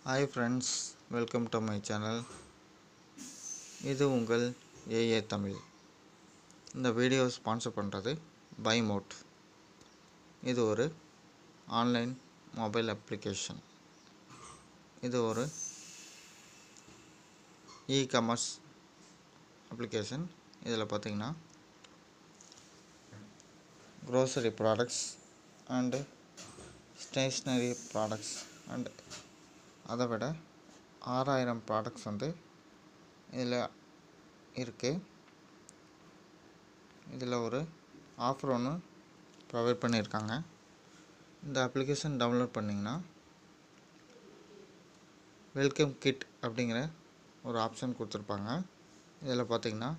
Hi friends, welcome to my channel. இது உங்கள் AA Tamil. இந்த வீடியோ ஸ்பான்சர் பண்ணுறது பைமோட். இது ஒரு ஆன்லைன் மொபைல் அப்ளிகேஷன். இது ஒரு இ-காமர்ஸ் அப்ளிகேஷன். இதில் பார்த்தீங்கன்னா grocery products and stationery products and அதை விட 6000 ப்ராடக்ட்ஸ் இதில் இருக்குது. இதில் ஒரு ஆஃபர் ஒன்று ப்ரொவைட் பண்ணியிருக்காங்க. இந்த அப்ளிகேஷன் டவுன்லோட் பண்ணிங்கன்னா வெல்கம் கிட் அப்படிங்கிற ஒரு ஆப்ஷன் கொடுத்துருப்பாங்க. இதில் பார்த்திங்கன்னா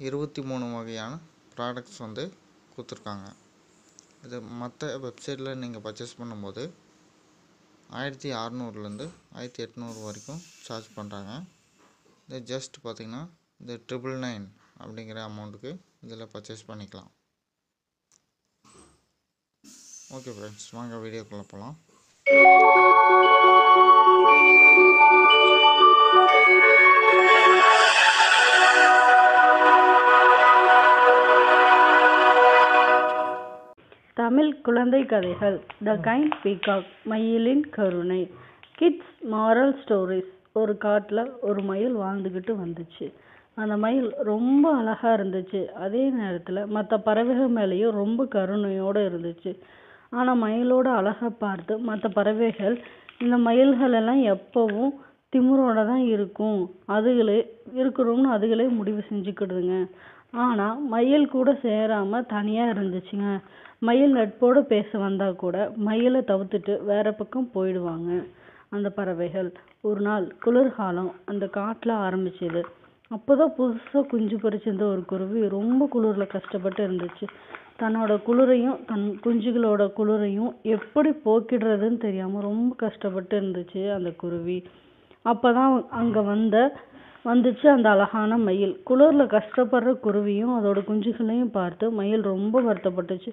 23 வகையான ப்ராடக்ட்ஸ் கொடுத்துருக்காங்க. இது மற்ற வெப்சைட்டில் நீங்கள் பர்ச்சேஸ் பண்ணும்போது 1600லேருந்து 1800 வரைக்கும் சார்ஜ் பண்ணுறாங்க. இது ஜஸ்ட் பார்த்திங்கன்னா இந்த 999 அப்படிங்கிற அமௌண்ட்டுக்கு இதில் பர்ச்சேஸ் பண்ணிக்கலாம். ஓகே ஃப்ரெண்ட்ஸ், வாங்க வீடியோக்குள்ளே போகலாம். தமிழ் குழந்தை கதைகள். த கைண்ட் பீகாக், மயிலின் கருணை. Kids moral stories. ஒரு காட்டில் ஒரு மயில் வாழ்ந்துக்கிட்டு வந்துச்சு. அந்த மயில் ரொம்ப அழகாக இருந்துச்சு. அதே நேரத்தில் மற்ற பறவைகள் மேலேயும் ரொம்ப கருணையோடு இருந்துச்சு. ஆனால் மயிலோட அழகை பார்த்து மற்ற பறவைகள் இந்த மயில்களெல்லாம் எப்போவும் திமிரோட தான் இருக்கணும்னு அதுகளே முடிவு செஞ்சுக்கிடுதுங்க. ஆனால் மயில் கூட சேராமல் தனியாக இருந்துச்சுங்க. மயில் நட்போடு பேச வந்தால் கூட மயிலை தவிர்த்துட்டு வேற பக்கம் போயிடுவாங்க அந்த பறவைகள். ஒரு நாள் குளிர்காலம் அந்த காட்டில் ஆரம்பிச்சது. அப்போதான் புதுசாக குஞ்சு பறிச்சிருந்த ஒரு குருவி ரொம்ப குளிரில் கஷ்டப்பட்டு இருந்துச்சு. தன்னோட குளிரையும் தன் குஞ்சுகளோட குளிரையும் எப்படி போக்கிடுறதுன்னு தெரியாமல் ரொம்ப கஷ்டப்பட்டு இருந்துச்சு அந்த குருவி. அப்போதான் அங்கே வந்துச்சு அந்த அழகான மயில். குளிரில் கஷ்டப்படுற குருவியும் அதோட குஞ்சுகளையும் பார்த்து மயில் ரொம்ப வருத்தப்பட்டுச்சு.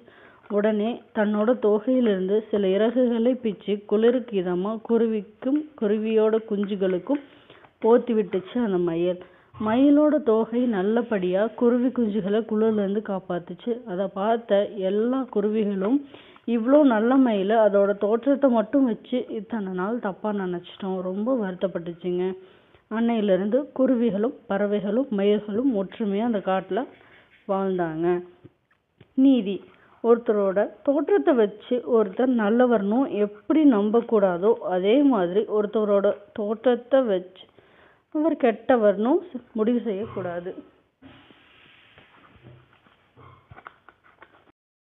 உடனே தன்னோட தோகையிலிருந்து சில இறகுகளை பிச்சு குளிருக்கு இதமாக குருவிக்கும் குருவியோட குஞ்சுகளுக்கும் போத்தி விட்டுச்சு அந்த மயில். மயிலோட தோகை நல்லபடியாக குருவி குஞ்சுகளை குளிர்லேருந்து காப்பாத்துச்சு. அதை பார்த்த எல்லா குருவிகளும் இவ்வளோ நல்ல மயில் அதோட தோற்றத்தை மட்டும் வச்சு இத்தனை நாள் தப்பாக நினச்சிட்டோம், ரொம்ப வருத்தப்பட்டுச்சுங்க. அன்னையிலிருந்து குருவிகளும் பறவைகளும் மயில்களும் ஒற்றுமையாக அந்த காட்டில் வாழ்ந்தாங்க. நீதி. ஒருத்தரோட தோற்றத்தை வச்சு ஒருத்தர் நல்லவர்னும் எப்படி நம்பக்கூடாதோ அதே மாதிரி ஒருத்தரோட தோற்றத்தை வச்சு அவர் கெட்டவர்னும் முடிவு செய்யக்கூடாது.